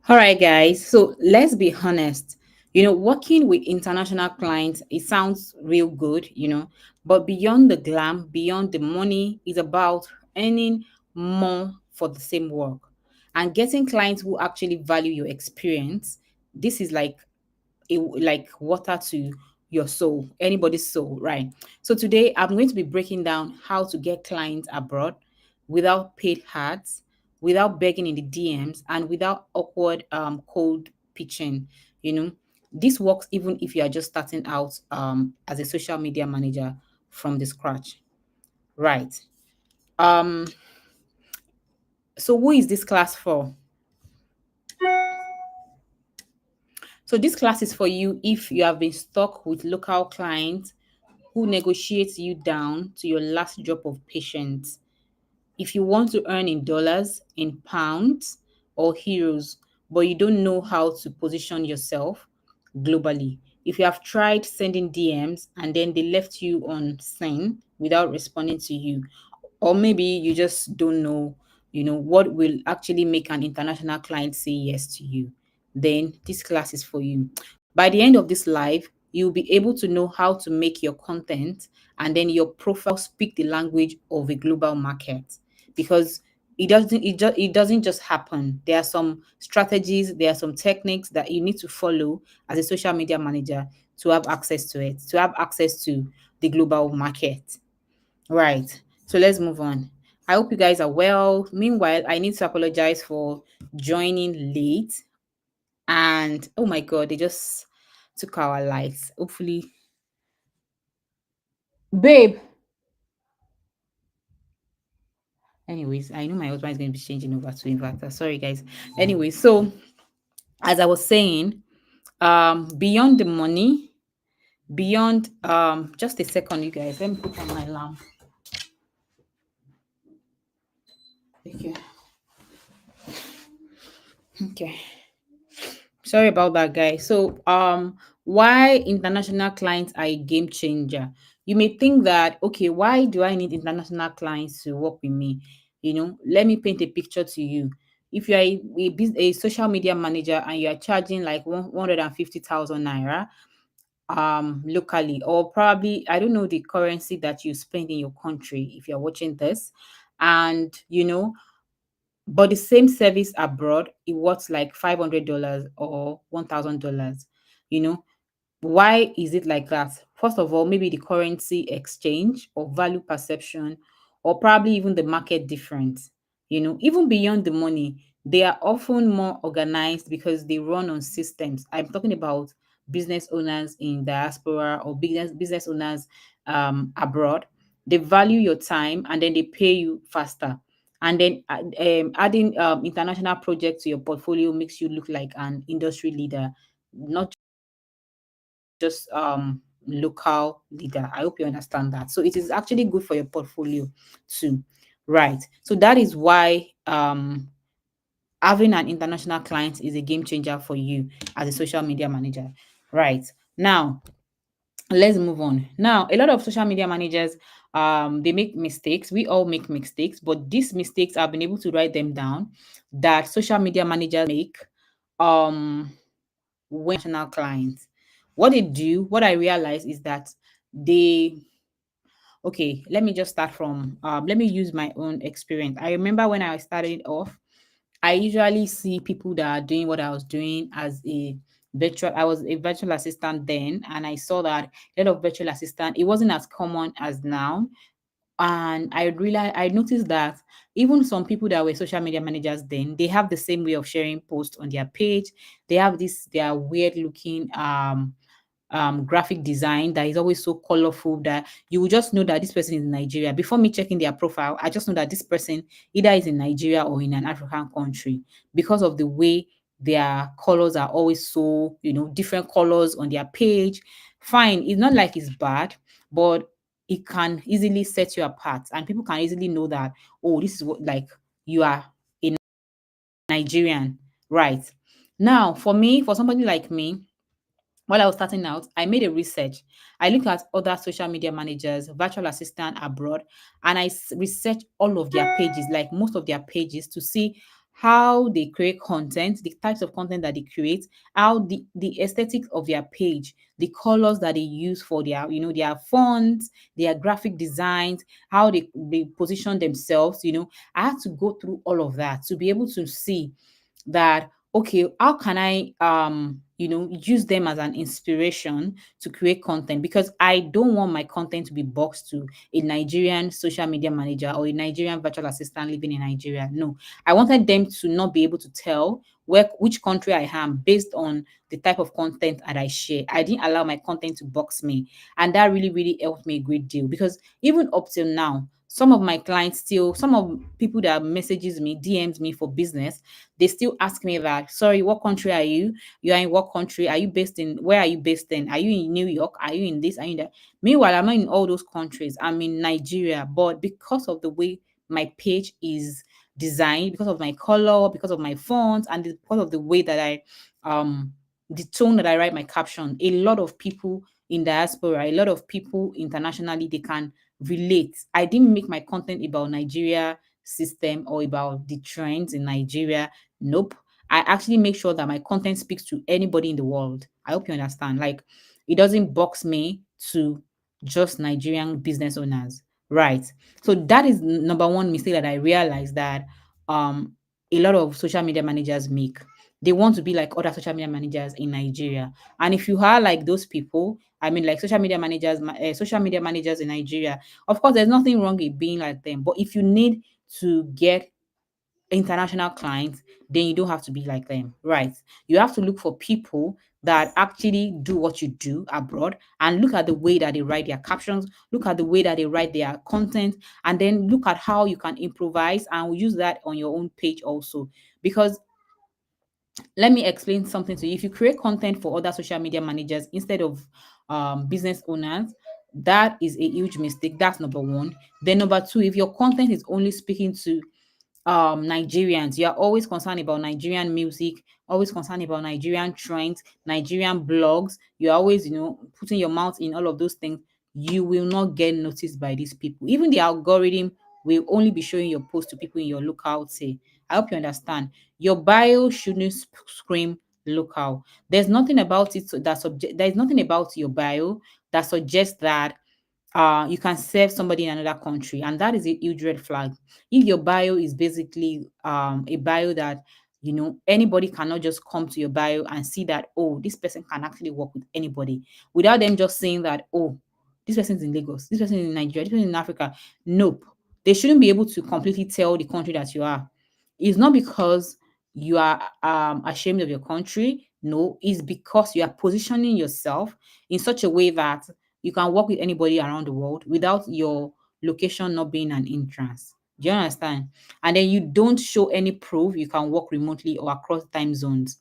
All right, guys. So let's be honest. Working with international clients, it sounds real good, but beyond the glam, beyond the money, is about earning more for the same work and getting clients who actually value your experience. This is like water to your soul, anybody's soul, right? So today I'm going to be breaking down how to get clients abroad without paid ads, without begging in the DMs, and without awkward cold pitching. You know, this works even if you are just starting out as a social media manager from the scratch, right? Um, so who is this class for? So this class is for you if you have been stuck with local clients who negotiates you down to your last drop of patience. If you want to earn in dollars, in pounds, or euros, but you don't know how to position yourself globally. If you have tried sending DMs and then they left you on scene without responding to you, or maybe you just don't know, what will actually make an international client say yes to you, then this class is for you. By the end of this live, you'll be able to know how to make your content and then your profile speak the language of a global market, because it doesn't just happen. There are some strategies, there are some techniques that you need to follow as a social media manager to have access to it, to have access to the global market. Right. So let's move on. I hope you guys are well. Meanwhile, I need to apologize for joining late. And oh my God, they just took our lights. Hopefully, babe. Anyways, I know my husband is going to be changing over to inverter. Sorry, guys. Anyway, so as I was saying, beyond the money, beyond just a second, you guys. Let me put on my lamp. Okay. Okay. Sorry about that, guys. So, why international clients are a game changer? You may think that, okay, why do I need international clients to work with me? Let me paint a picture to you. If you are a social media manager and you are charging like 150,000 naira locally, or probably, I don't know the currency that you spend in your country if you're watching this, and but the same service abroad, it worth like $500 or $1,000. You know, why is it like that? First of all, maybe the currency exchange or value perception, or probably even the market difference. Even beyond the money, they are often more organized because they run on systems. I'm talking about business owners in diaspora or business owners abroad. They value your time and then they pay you faster. And then adding international projects to your portfolio makes you look like an industry leader, not just local leader. I hope you understand that. So it is actually good for your portfolio too. Right. So that is why having an international client is a game changer for you as a social media manager. Right. Now, let's move on. Now, a lot of social media managers they make mistakes. We all make mistakes, but these mistakes I've been able to write them down that social media managers make um when national clients. What they do, what I realize is that they okay, let me just start from let me use my own experience. I remember when I started off, I usually see people that are doing what I was doing as a virtual. I was a virtual assistant then, and I saw that a lot of virtual assistant, it wasn't as common as now. And I noticed that even some people that were social media managers then, they have the same way of sharing posts on their page. They have this their weird looking graphic design that is always so colorful that you will just know that this person is in Nigeria. Before me checking their profile, I just know that this person either is in Nigeria or in an African country because of the way their colors are always so, different colors on their page. Fine, it's not like it's bad, but it can easily set you apart and people can easily know that, oh, this is what, like, you are a Nigerian, right? Now, for me, for somebody like me, while I was starting out, I made a research. I looked at other social media managers, virtual assistant abroad, and I researched all of their pages, like most of their pages, to see how they create content, the types of content that they create, how the aesthetic of their page, the colors that they use for their, their fonts, their graphic designs, how they position themselves. I had to go through all of that to be able to see that, okay, how can I use them as an inspiration to create content, because I don't want my content to be boxed to a Nigerian social media manager or a Nigerian virtual assistant living in Nigeria. No, I wanted them to not be able to tell which country I am based on the type of content that I share. I didn't allow my content to box me, and that really really helped me a great deal, because even up till now, some of my clients still, some of people that messages me, DMs me for business, they still ask me that, sorry, what country are you? You are in what country? Are you based in, where are you based in? Are you in New York? Are you in this? Are you in that? Meanwhile, I'm not in all those countries. I'm in Nigeria. But because of the way my page is designed, because of my color, because of my font, and because of the way that the tone that I write my caption, a lot of people in diaspora, a lot of people internationally, they can relate. I didn't make my content about Nigeria system or about the trends in Nigeria. Nope. I actually make sure that my content speaks to anybody in the world. I hope you understand. Like, it doesn't box me to just Nigerian business owners. Right. So that is number one mistake that I realized that um a lot of social media managers make. They want to be like other social media managers in Nigeria. And if you are like those people, I mean, like social media managers in Nigeria, of course, there's nothing wrong with being like them. But if you need to get international clients, then you don't have to be like them, right? You have to look for people that actually do what you do abroad, and look at the way that they write their captions, look at the way that they write their content, and then look at how you can improvise and use that on your own page also. Because let me explain something to you. If you create content for other social media managers instead of business owners, that is a huge mistake. That's number one. Then number two, if your content is only speaking to Nigerians, you are always concerned about Nigerian music, always concerned about Nigerian trends, Nigerian blogs, you're always, putting your mouth in all of those things, you will not get noticed by these people. Even the algorithm will only be showing your post to people in your locality. I hope you understand. Your bio shouldn't scream local. There's nothing about it there's nothing about your bio that suggests that you can serve somebody in another country, and that is a huge red flag. If your bio is basically a bio that, anybody cannot just come to your bio and see that, oh, this person can actually work with anybody, without them just saying that, oh, this person's in Lagos, this person is in Nigeria, this person is in Africa. Nope. They shouldn't be able to completely tell the country that you are. It's not because you are ashamed of your country. No, it's because you are positioning yourself in such a way that you can work with anybody around the world without your location not being an entrance. Do you understand? And then you don't show any proof you can work remotely or across time zones.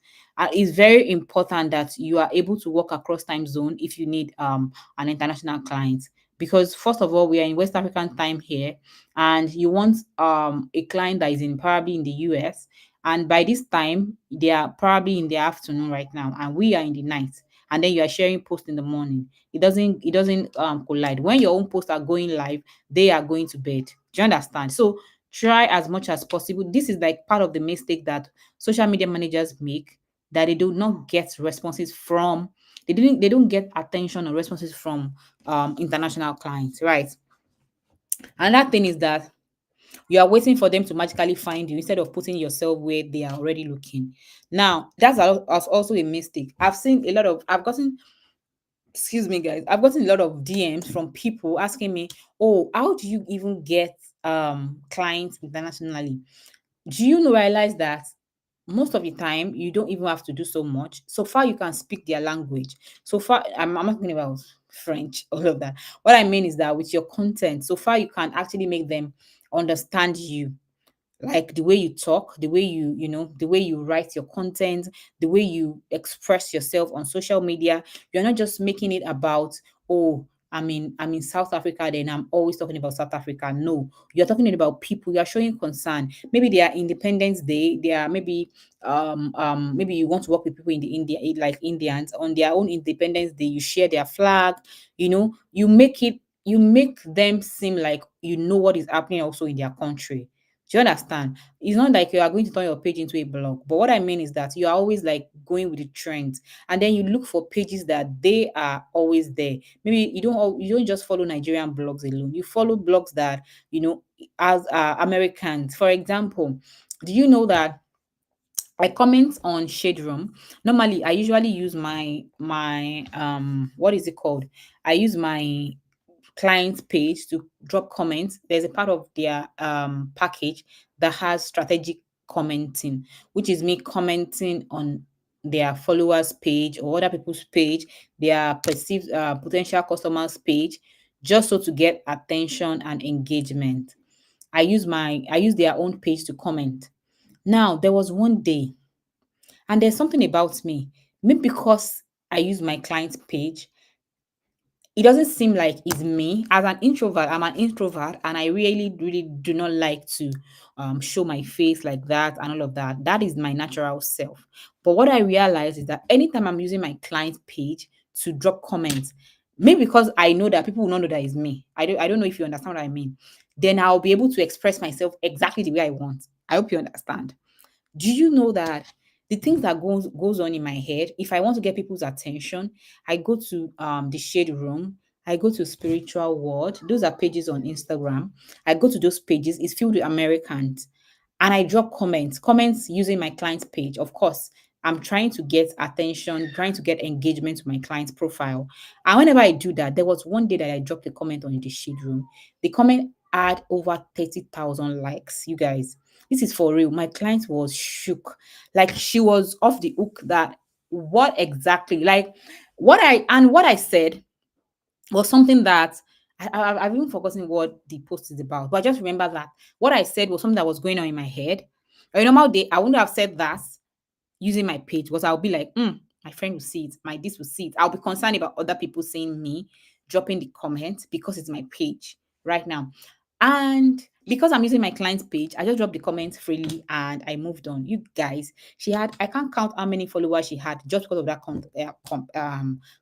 It's very important that you are able to work across time zone if you need an international client. Because first of all, we are in West African time here, and you want a client that is in probably in the US, and by this time they are probably in the afternoon right now, and we are in the night, and then you are sharing post in the morning. It doesn't collide. When your own posts are going live, they are going to bed. Do you understand? So try as much as possible. This is like part of the mistake that social media managers make, that they do not get responses from, they don't get attention or responses from international clients, right? And that thing is that you are waiting for them to magically find you instead of putting yourself where they are already looking. Now, that's also a mistake. I've gotten, excuse me, guys, I've gotten a lot of DMs from people asking me, oh, how do you even get clients internationally? Do you realize that most of the time you don't even have to do so much? So far you can speak their language. So far, I'm not talking about French, all of that. What I mean is that with your content, so far you can actually make them understand you, like the way you talk, the way the way you write your content, the way you express yourself on social media. You're not just making it about, oh, I'm in South Africa, then I'm always talking about South Africa. No, you're talking about people. You're showing concern. Maybe they are Independence Day. They are maybe you want to work with people in the India, like Indians on their own Independence Day. You share their flag. You make them seem like you know what is happening also in their country. Do you understand? It's not like you are going to turn your page into a blog. But what I mean is that you are always like going with the trends, and then you look for pages that they are always there. Maybe you don't just follow Nigerian blogs alone. You follow blogs that as Americans. For example, do you know that I comment on Shade Room? Normally, I usually use my what is it called? I use my client page to drop comments. There's a part of their package that has strategic commenting, which is me commenting on their followers page or other people's page, their perceived potential customers page, just so to get attention and engagement. I use their own page to comment. Now there was one day, and there's something about me, maybe because I use my client's page, it doesn't seem like it's me. As an introvert, I'm an introvert, and I really do not like to show my face like that and all of that. That is my natural self. But what I realize is that anytime I'm using my client page to drop comments, maybe because I know that people will not know that it's me. I don't know if you understand what I mean. Then I'll be able to express myself exactly the way I want. I hope you understand. Do you know that the things that goes on in my head, if I want to get people's attention, I go to the Shade Room, I go to Spiritual World. Those are pages on Instagram. I go to those pages. It's filled with Americans, and I drop comments using my client's page. Of course, I'm trying to get attention, trying to get engagement to my client's profile. And whenever I do that, there was one day that I dropped a comment on the Shade Room. The comment had over 30,000 likes. You guys, this is for real. My client was shook. Like, she was off the hook that what exactly, like, what I said was something that I've even forgotten what the post is about. But I just remember that what I said was something that was going on in my head. A normal day, I wouldn't have said that using my page, because I'll be like, my friend will see it, my this will see it. I'll be concerned about other people seeing me dropping the comment because it's my page right now. And because I'm using my client's page, I just dropped the comments freely and I moved on. You guys, I can't count how many followers she had just because of that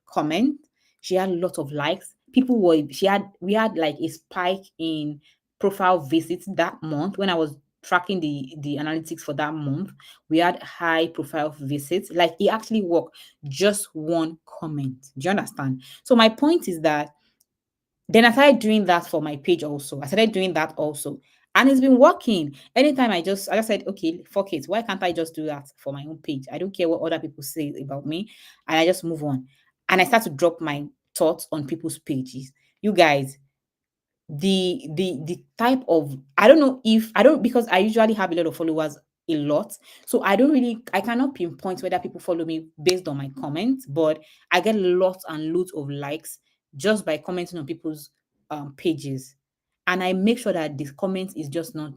comment. She had a lot of likes. We had like a spike in profile visits that month. When I was tracking the analytics for that month, we had high profile visits. Like, it actually worked. Just one comment. Do you understand? So my point is that then I started doing that for my page also. I started doing that also. And it's been working. Anytime I just said, okay, fuck it. Why can't I just do that for my own page? I don't care what other people say about me. And I just move on. And I start to drop my thoughts on people's pages. You guys, the type of, I don't know if I don't, because I usually have a lot of followers, a lot, so I cannot pinpoint whether people follow me based on my comments, but I get lots and loads of likes just by commenting on people's pages. And I make sure that this comment is just not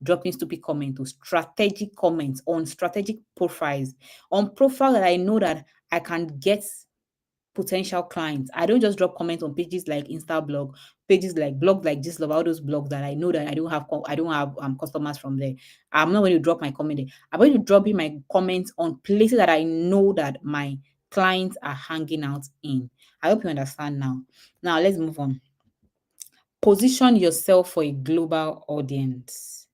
dropping stupid comments or strategic comments on strategic profiles, on profile that I know that I can get potential clients. I don't just drop comments on pages like Instablog, pages like blogs like Love, all those blogs that I know that I don't have customers from there. I'm not going to drop my comment there. I'm going to drop in my comments on places that I know that my clients are hanging out in. I hope you understand now. Now let's move on. Position yourself for a global audience.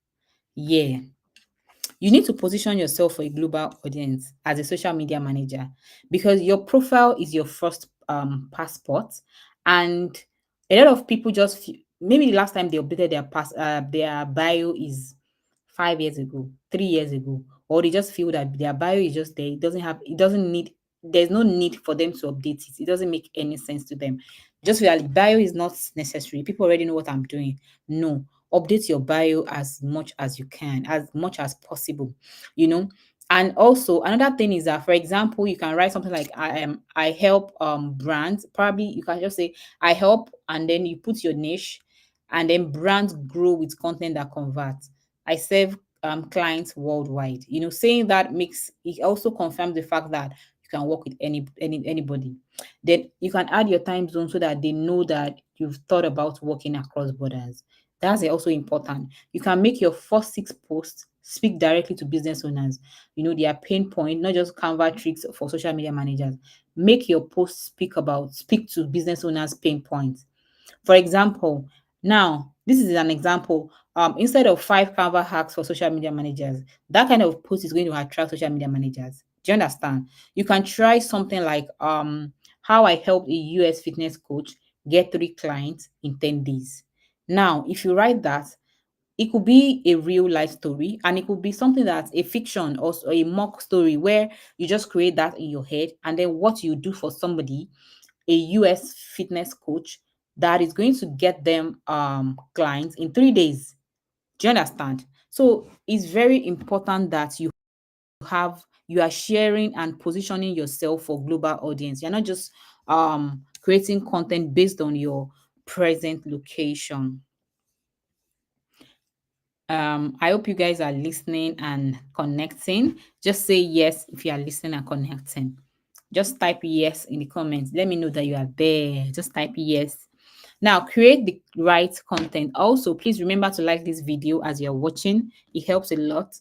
Yeah. You need to position yourself for a global audience as a social media manager, because your profile is your first passport. And a lot of people maybe the last time they updated their bio is 5 years ago, 3 years ago, or they just feel that their bio is just there. It doesn't need, there's no need for them to update it. It doesn't make any sense to them. Just feel like bio is not necessary. People already know what I'm doing. No, update your bio as much as you can, as much as possible, you know. And also another thing is that, for example, you can write something like I help brands. Probably you can just say I help, and then you put your niche, and then brands grow with content that converts. I serve clients worldwide. You know, saying that makes it also confirms the fact that you can work with anybody. Then you can add your time zone so that they know that you've thought about working across borders. That's also important. You can make your first 6 posts speak directly to business owners. You know, their pain point, not just Canva tricks for social media managers. Make your posts speak to business owners' pain points. For example, now this is an example. instead of 5 Canva hacks for social media managers, that kind of post is going to attract social media managers. Do you understand? You can try something like how I helped a US fitness coach get 3 clients in 10 days. Now, if you write that, it could be a real life story, and it could be something that's a fiction or a mock story where you just create that in your head, and then what you do for somebody, a US fitness coach, that is going to get them clients in 3 days. Do you understand? So it's very important that you are sharing and positioning yourself for global audience. You're not just creating content based on your present location. I hope you guys are listening and connecting. Just say yes if you are listening and connecting. Just type yes in the comments. Let me know that you are there. Just type yes. Now, create the right content. Also, please remember to like this video as you're watching. It helps a lot.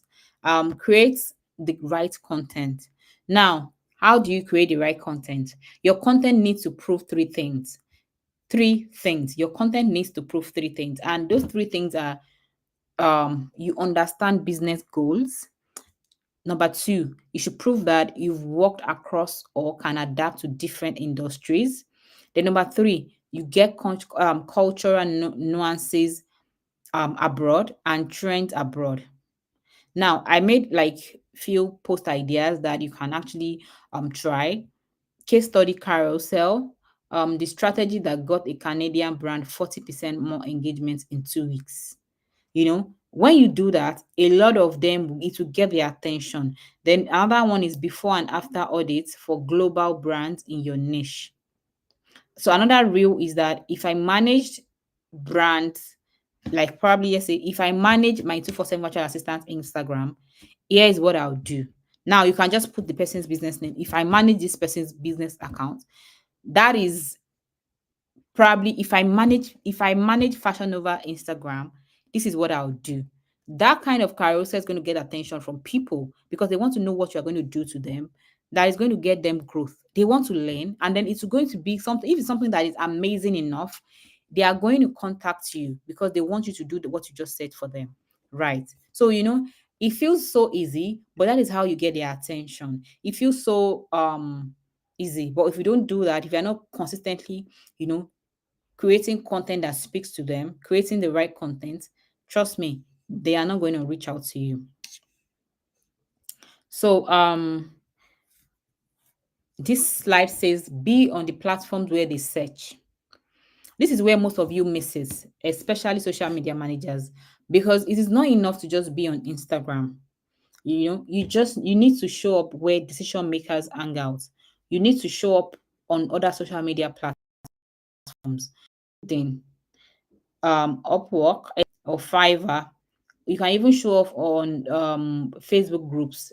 Create the right content. Now, how do you create the right content? Your content needs to prove 3 things. 3 things. Your content needs to prove 3 things. And those 3 things are you understand business goals. Number 2, you should prove that you've worked across or can adapt to different industries. Then number 3, you get cultural nuances abroad and trends abroad. Now, I made like few post ideas that you can actually try. Case study carousel, the strategy that got a Canadian brand 40% more engagement in 2 weeks. When you do that, a lot of them, it will get their attention. Then another one is before and after audits for global brands in your niche. So another rule is that if I managed brands, like probably let's say if I manage my 247 virtual assistant Instagram, here is what I'll do. Now you can just put the person's business name. If I manage this person's business account, that is probably if I manage Fashion Nova Instagram, this is what I'll do. That kind of carousel is going to get attention from people because they want to know what you're going to do to them. That is going to get them growth. They want to learn, and then it's going to be something. If it's something that is amazing enough, they are going to contact you because they want you to do what you just said for them, right? So it feels so easy, but that is how you get their attention. It feels so easy, but if you don't do that, if you're not consistently, you know, creating content that speaks to them, creating the right content, trust me, they are not going to reach out to you. So this slide says be on the platforms where they search. This is where most of you misses, especially social media managers, because it is not enough to just be on Instagram. You need to show up where decision makers hang out. You need to show up on other social media platforms. Then Upwork or Fiverr. You can even show off on Facebook groups.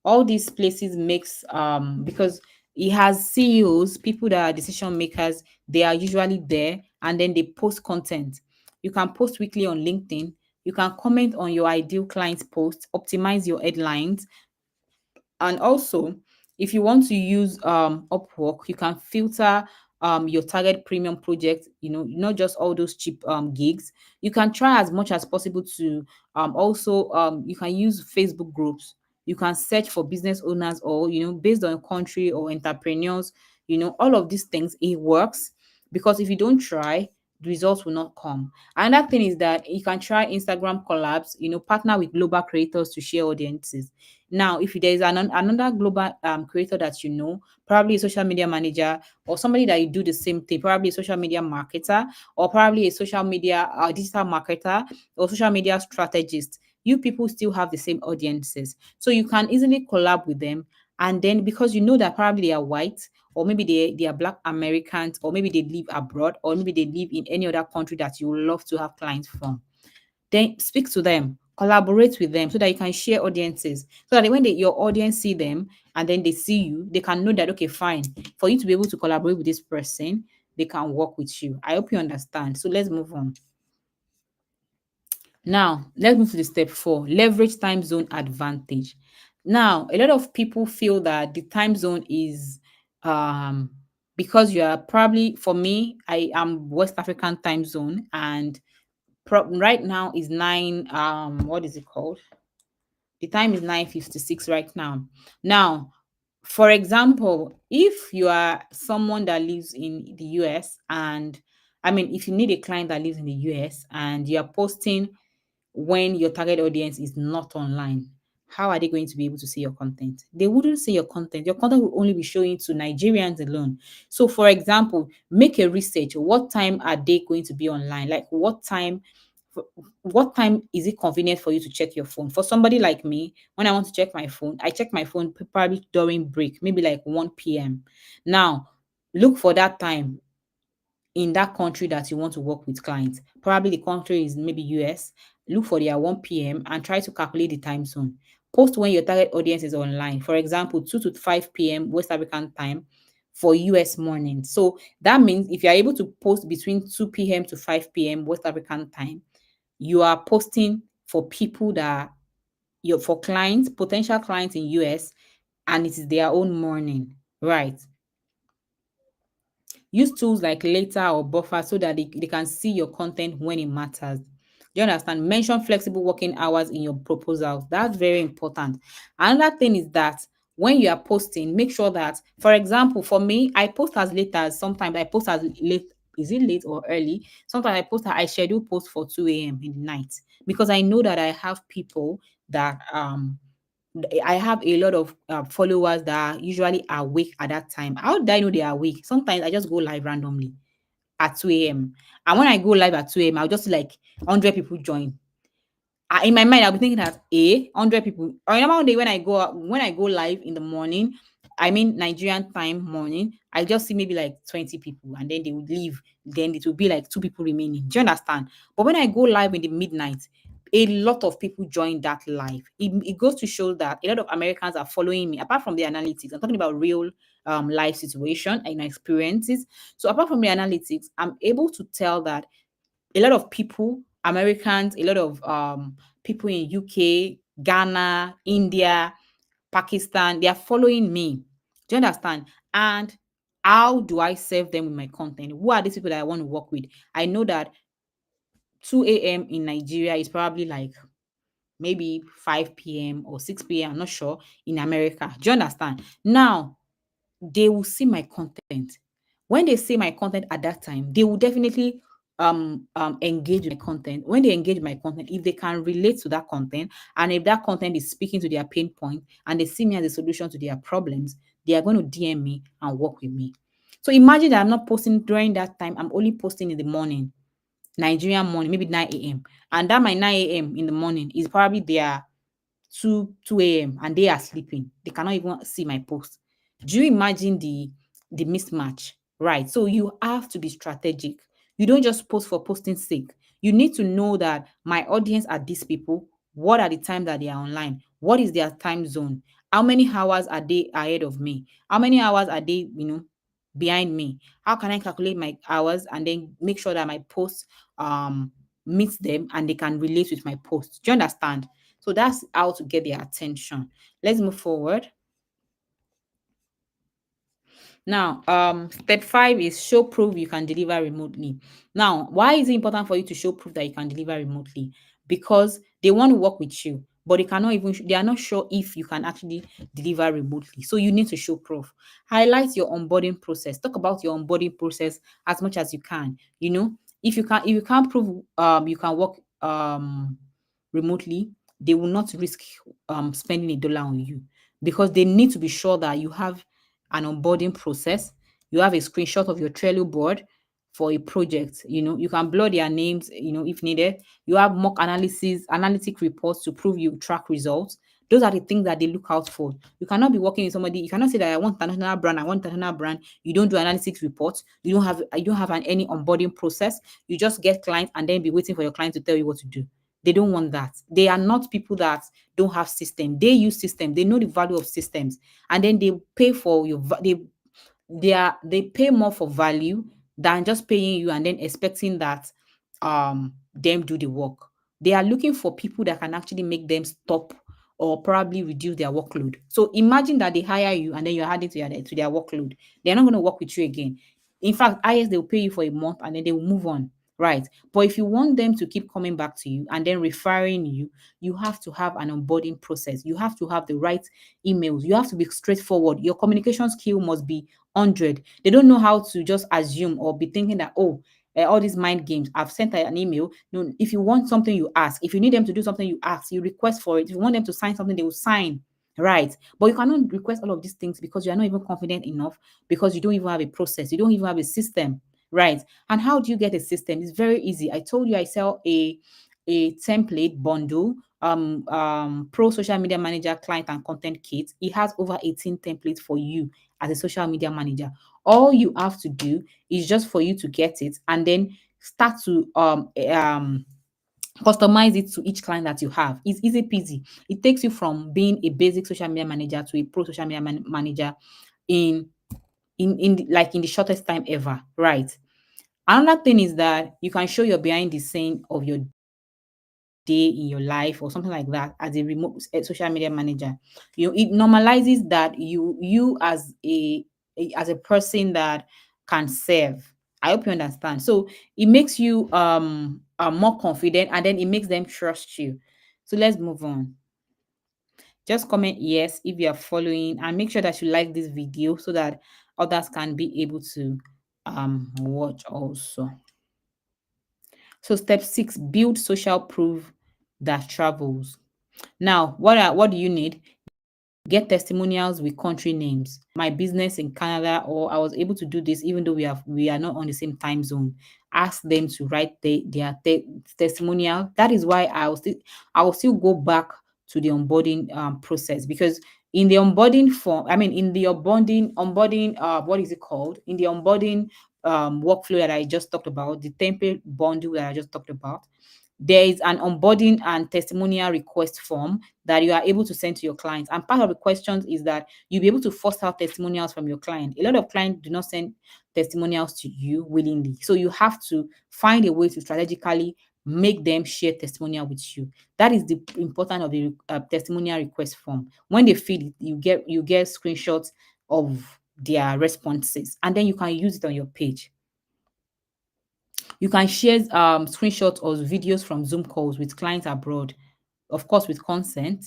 All these places makes because it has CEOs, people that are decision makers, they are usually there, and then they post content. You can post weekly on LinkedIn. You can comment on your ideal client's post, optimize your headlines, and also, if you want to use Upwork, you can filter your target premium project, not just all those cheap gigs. You can try as much as possible to also you can use Facebook groups. You can search for business owners or based on country or entrepreneurs, all of these things, it works because if you don't try, the results will not come. Another thing is that you can try Instagram collabs, partner with global creators to share audiences. Now, if there is another global creator that probably a social media manager or somebody that you do the same thing, probably a social media marketer or probably a social media digital marketer or social media strategist, you people still have the same audiences. So you can easily collab with them. And then because you know that probably they are white, or maybe they are Black Americans, or maybe they live abroad, or maybe they live in any other country that you would love to have clients from, then speak to them, collaborate with them so that you can share audiences. So that when your audience see them and then they see you, they can know that, okay, fine, for you to be able to collaborate with this person, they can work with you. I hope you understand. So let's move on. Now, let's move to the step 4, leverage time zone advantage. Now, a lot of people feel that the time zone is because you are probably, for me, I am West African time zone, and Right now is 9, what is it called? The time is 9:56 right now. Now, for example, if you are someone that lives in the US, and I mean, if you need a client that lives in the US and you are posting when your target audience is not online, how are they going to be able to see your content? They wouldn't see your content. Your content will only be showing to Nigerians alone. So, for example, make a research. What time are they going to be online? Like, what time is it convenient for you to check your phone? For somebody like me, when I want to check my phone, I check my phone probably during break, maybe like 1 p.m. Now, look for that time in that country that you want to work with clients. Probably the country is maybe US. Look for their 1 p.m. and try to calculate the time zone. Post when your target audience is online. For example, 2 to 5 p.m. West African time for US morning. So that means if you're able to post between 2 p.m. to 5 p.m. West African time, you are posting for people that you're for clients, potential clients in US, and it is their own morning, right? Use tools like Later or Buffer so that they can see your content when it matters. Do you understand? Mention flexible working hours in your proposals. That's very important. Another thing is that when you are posting, make sure that, for example, for me, I post as late as sometimes I post as late. Is it late or early? Sometimes I schedule post for 2 a.m. in the night because I know that I have people that I have a lot of followers that are usually awake at that time. How did I know they are awake? Sometimes I just go live randomly at 2 a.m. And when I go live at 2 a.m., I'll just see like 100 people join. In my mind, I'll be thinking that 100 people. Or normal day when I go live in the morning, I mean Nigerian time morning, I just see maybe like 20 people and then they would leave. Then it will be like two people remaining. Do you understand? But when I go live in the midnight, a lot of people join that live. It goes to show that a lot of Americans are following me. Apart from the analytics, I'm talking about real life situation and experiences. So apart from the analytics, I'm able to tell that a lot of people, Americans, a lot of people in UK, Ghana, India, Pakistan, they are following me. Do you understand? And how do I serve them with my content? Who are these people that I want to work with? I know that 2 a.m. in Nigeria is probably like maybe 5 p.m. or 6 p.m. I'm not sure in America. Do you understand? Now, they will see my content. When they see my content at that time, they will definitely engage with my content. When they engage my content, if they can relate to that content, and if that content is speaking to their pain point and they see me as a solution to their problems, they are going to DM me and work with me. So imagine that I'm not posting during that time, I'm only posting in the morning, Nigerian morning, maybe 9 a.m. And that my 9 a.m. in the morning is probably their 2 a.m. and they are sleeping. They cannot even see my post. Do you imagine the mismatch? Right. So you have to be strategic. You don't just post for posting sake. You need to know that my audience are these people. What are the times that they are online? What is their time zone? How many hours are they ahead of me? How many hours are they, behind me? How can I calculate my hours and then make sure that my post meets them and they can relate with my post? Do you understand? So that's how to get their attention. Let's move forward. Now, step 5 is show proof you can deliver remotely. Now, why is it important for you to show proof that you can deliver remotely? Because they want to work with you, but they are not sure if you can actually deliver remotely. So you need to show proof. Highlight your onboarding process. Talk about your onboarding process as much as you can. If you can't prove you can work remotely, they will not risk spending $1 on you, because they need to be sure that you have an onboarding process. You have a screenshot of your Trello board for a project. You can blur their names, if needed. You have mock analytic reports to prove you track results. Those are the things that they look out for. You cannot be working with somebody. You cannot say that I want international brand, I want international brand. You don't do analytics reports. You don't have any onboarding process. You just get clients and then be waiting for your client to tell you what to do. They don't want that. They are not people that don't have system. They use system. They know the value of systems, and then they pay for they pay more for value than just paying you and then expecting that them do the work. They are looking for people that can actually make them stop or probably reduce their workload. So imagine that they hire you and then you're adding to their workload. They're not going to work with you again. In fact, highest they will pay you for a month and then they will move on. right? But if you want them to keep coming back to you and then referring you, you have to have an onboarding process. You have to have the right emails. You have to be straightforward. Your communication skill must be 100. They don't know how to just assume or be thinking that, oh, all these mind games. I've sent an email. No, if you want something, you ask. If you need them to do something, you ask. You request for it. If you want them to sign something, they will sign. Right. But you cannot request all of these things because you are not even confident enough, because you don't even have a process. You don't even have a system. Right. And how do you get a system? It's very easy. I told you I sell a template bundle, pro social media manager client and content kit. It has over 18 templates for you as a social media manager. All you have to do is just for you to get it and then start to customize it to each client that you have. It's easy peasy. It takes you from being a basic social media manager to a pro social media manager in in the shortest time ever, right? Another thing is that you can show your behind the scene of your day in your life or something like that as a remote social media manager. It normalizes that you as as a person that can serve. I hope you understand. So it makes you more confident, and then it makes them trust you. So let's move on. Just comment yes if you are following, and make sure that you like this video so that others can be able to watch also. So step 6, build social proof that travels. Now, what do you need? Get testimonials with country names. My business in Canada, or I was able to do this even though we are not on the same time zone. Ask them to write their testimonial. That is why I will still go back to the onboarding process, because in the onboarding form, I mean in the onboarding what is it called? In the onboarding workflow that I just talked about, the template bundle that I just talked about, there is an onboarding and testimonial request form that you are able to send to your clients. And part of the questions is that you'll be able to force out testimonials from your client. A lot of clients do not send testimonials to you willingly. So you have to find a way to strategically make them share testimonial with you. That is the importance of the testimonial request form. When they fill it, you get screenshots of their responses, and then you can use it on your page. You can share screenshots or videos from Zoom calls with clients abroad, of course, with consent.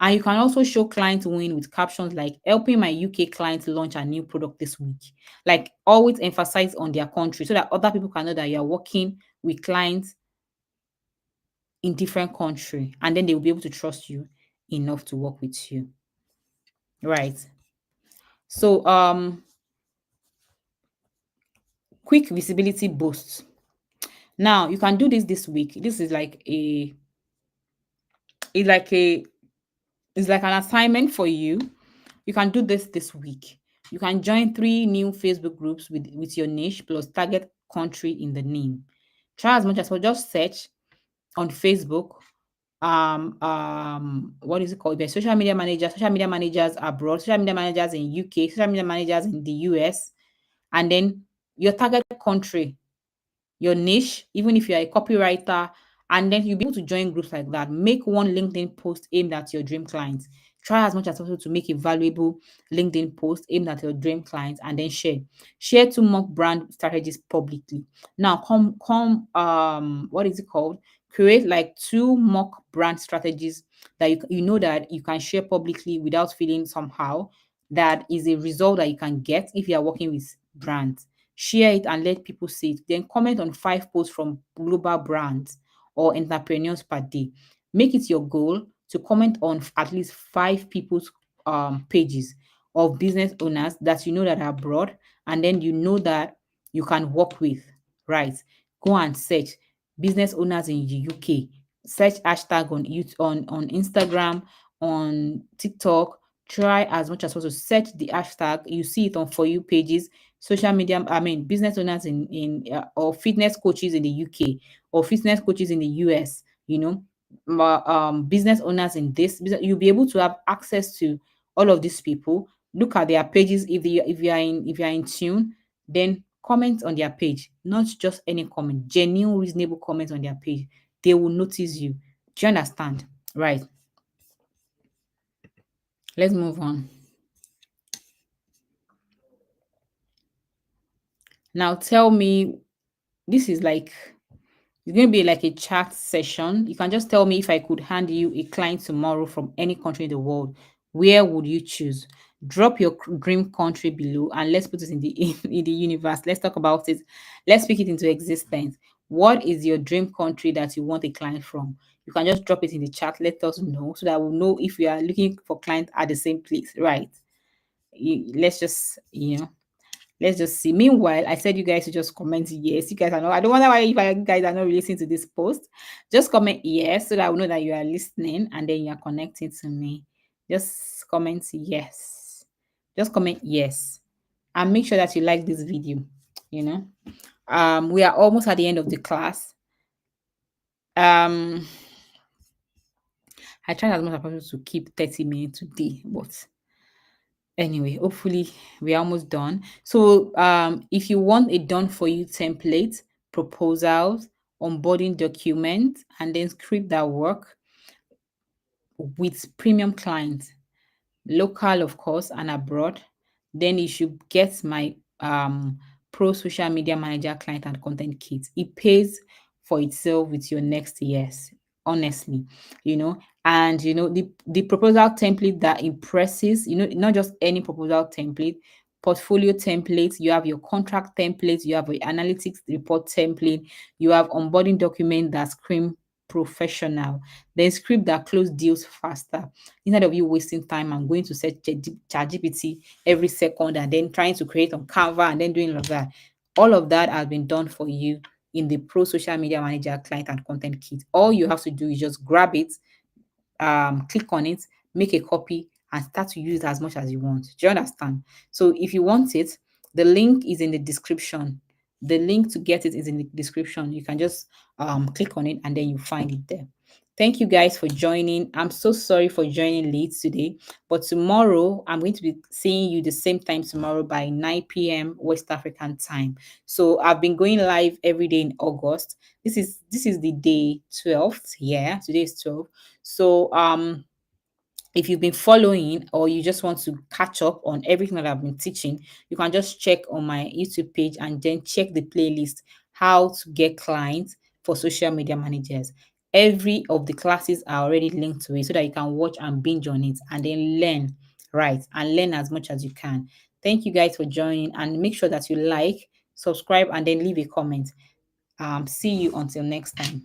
And you can also show client win with captions like helping my UK client launch a new product this week. Like always emphasize on their country so that other people can know that you're working with clients in different country, and then they will be able to trust you enough to work with you. Right. So quick visibility boosts. Now you can do this week. This is like it's like a it's like an assignment for you. You can do this week. You can join 3 new Facebook groups with your niche plus target country in the name. Try as much as possible. Just search on Facebook. What is it called? There's social media managers, social media managers abroad, social media managers in UK, social media managers in the US, and then your target country, your niche, even if you're a copywriter, and then you'll be able to join groups like that. Make one LinkedIn post aimed at your dream clients. Try as much as possible to make a valuable LinkedIn post aimed at your dream clients, and then share. Share 2 mock brand strategies publicly. Now, what is it called? Create like 2 mock brand strategies that you know that you can share publicly without feeling somehow. That is a result that you can get if you are working with brands. Share it and let people see it. Then comment on 5 posts from global brands or entrepreneurs per day. Make it your goal to comment on at least 5 people's pages of business owners that you know that are abroad, and then you know that you can work with, right? Go and search business owners in the UK. Search hashtag on YouTube, on Instagram, on TikTok. Try as much as possible. Search the hashtag. You see it on For You pages, social media, I mean, business owners or fitness coaches in the UK, or fitness coaches in the US, business owners in this business. You'll be able to have access to all of these people. Look at their pages. If you are in tune, then comment on their page, not just any comment, genuine reasonable comments on their page. They will notice you. Do you understand? Right. Let's move on. Now tell me, this is like It's going to be like a chat session. You can just tell me, if I could hand you a client tomorrow from any country in the world, where would you choose? Drop your dream country below and let's put it in the in the universe. Let's talk about it. Let's speak it into existence. What is your dream country that you want a client from? You can just drop it in the chat. Let us know so that we'll know if we are looking for clients at the same place, right? Let's just, let's just see. Meanwhile, I said you guys to just comment yes. You guys are not. I don't wonder why you guys are not listening to this post. Just comment yes so that I will know that you are listening and then you are connecting to me. Just comment yes. Just comment yes, and make sure that you like this video. You know, we are almost at the end of the class. Um, I tried as much as possible to keep 30 minutes today, but anyway, hopefully we're almost done. So if you want a done for you template, proposals, onboarding document, and then script that work with premium clients, local of course and abroad, then you should get my pro social media manager client and content kit. It pays for itself with your next years, honestly. And the proposal template that impresses, not just any proposal template, portfolio template, you have your contract template, you have your analytics report template, you have onboarding document that scream professional, then script that close deals faster, instead of you wasting time and going to search ChatGPT every second and then trying to create on Canva and then doing all of that. All of that has been done for you in the Pro Social Media Manager Client and Content Kit. All you have to do is just grab it, click on it, make a copy, and start to use it as much as you want. Do you understand? So if you want it, the link is in the description. The link to get it is in the description. You can just click on it and then you find it there. Thank you guys for joining. I'm so sorry for joining late today, but tomorrow I'm going to be seeing you the same time tomorrow by 9 p.m. West African time. So I've been going live every day in August. This is the day 12th. Yeah, today is 12. So if you've been following or you just want to catch up on everything that I've been teaching, you can just check on my YouTube page and then check the playlist, how to get clients for social media managers. Every of the classes are already linked to it so that you can watch and binge on it and then learn, right? And learn as much as you can. Thank you guys for joining, and make sure that you like, subscribe, and then leave a comment. See you until next time.